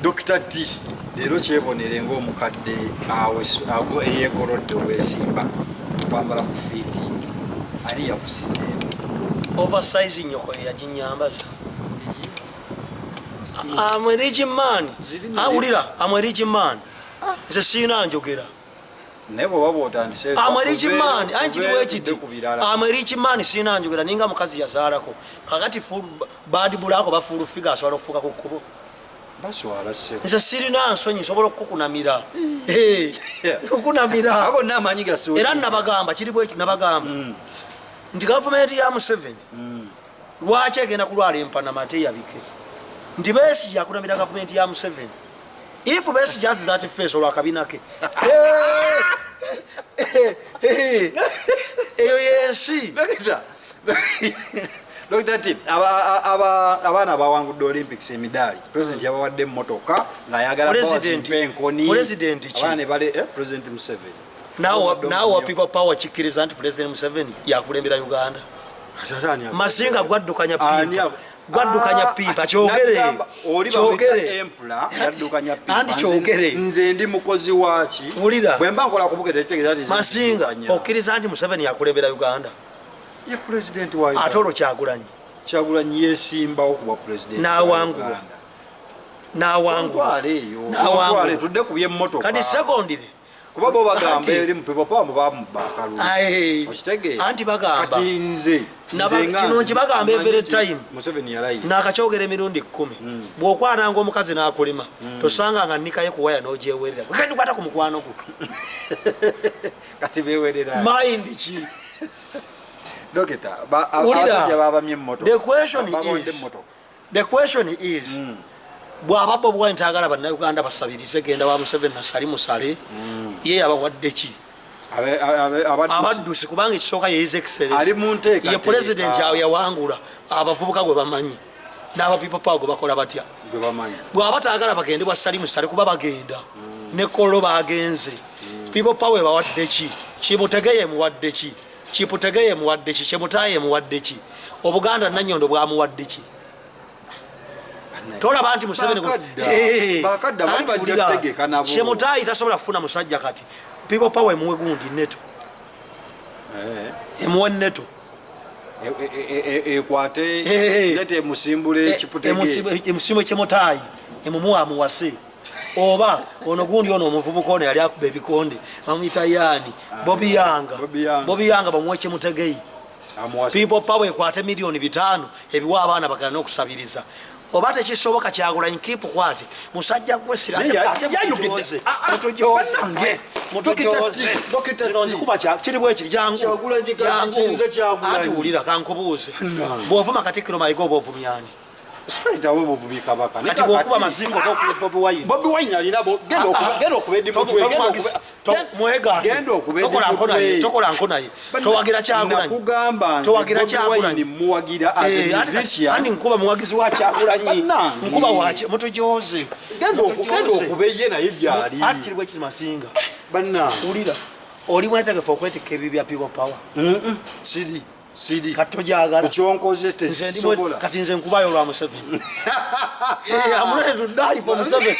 Dr. T leero kyebonere ng'omukadde ago eyeekorodde obwesimba kwambala ku fiiti ali yakusizeemu oversize nyoko yaginyambaza. I'm a rich man. I'm a rich man. Nze siina njogera. naye bw'oba bw'otandise I'm a rich man. Anjiri wekiti. I'm a rich man siina njogera ninga mukazi yazaalako. Kakati bad bulako bafulu figa asobola okufuuka ku kkubo. baswala ssebo. Nze sirina nsonyi nsobola okukunamira. Okukunamira. Ako n'amaanyi gasobola. Era nabagamba kiri bwe nabagamba. Nti gavumenti ya Museveni. Lwaki egenda kulwala empanama ate yabike. Nti Besigye yakunamira gavumenti ya Museveni. If Besigye has that face olwakabina ke. Eyo yensi. Dr. T, abaana abawangudde Olympics emidaali president yabawadde emmotoka ng'ayagala President abaana ne bale President Museveni. Now people power kikkiriza nti President Museveni yakulembera Uganda. Masinga gwaddukanya pipa. Gwaddukanya pipa kyogere. Anti kyogere. Nze ndi mukozi waaki. Bwe mba nkola ku bukete kitegeeza nti Masinga okkiriza nti Museveni yakulembera Uganda. Ye president wa Uganda. Atolo Kyagulanyi yeesimbawo kuba president. N'awangula. N'awangula. Tudde ku by'emmotoka. Kati secondary. Kuba bo bagamba eri mu people power bakalu. Okitegeeza. Anti bagamba. Kati nze. Kino nkibagamba every time. Museveni yalayi. N'akakyogera emirundi 10. Bw'okwananga omukazi n'akulima. Tosanga nga nikaye ku waya n'ogyewerera. Kandi kwata ku mukwano gwo. Kati beewerera. Mind ki. Dokita, the question is, bw'ababbo bw'entagala bannayuganda basabirize genda wa Museveni nasali musale ye Yabawaddeki Abadduse kubanga ekisooka ye His Excellency ye president yawangula abavubuka gwe bamanyi n'aba people power gwe bakola batya bw'aba taagala bagende wasali musale kuba bagenda ne kollo bagenze people power bawaddeki Kiptegei muwaddeki Kiptegei muwaddeki Kyemutaye muwaddeki Obuganda Nannyondo bwamuwaddeki tola banti Museveni bakadda bali bategeka nabo Kyemutaye tasobola kufuna musajja kati people power emuwe gundi neto emuwe neto ekwate lete musimbule Kiptegei emusimbule Kyemutaye emumuwa amuwase oba ono gundi ono omuvubuka ono yali akuba ebikonde bamuyita yani Bobi Yanga bamuwe Kiptegei people power ekwate milioni 5 ebiwa abaana bagana n'okusabiriza oba tekisoboka Kyagulanyi kipu kwate musajja gwe sira yayogedde kiri bwe kiri jangu atuwulira kankubuuze bw'ovuma Katikkiro Mayiga oba ovumyani straight away bovubi kabaka kati bwokuba mazingo Bobi Wine alina genda okubedi mutwe genda okubedi tokola nkonaye towagira Kyagulanyi nakugamba towagira Kyagulanyi muwagira as a musician ani nkuba muwagizi wa Kyagulanyi nkuba wache mutujoze genda okubeye naye byali ati kiri bwe kiri masinga banna ulira oli mwetegefu okwetika ebibya people power Sidi katojagala kuchonkoze sobola kati nze nkubayo lwa Museveni I'm ready to die for Museveni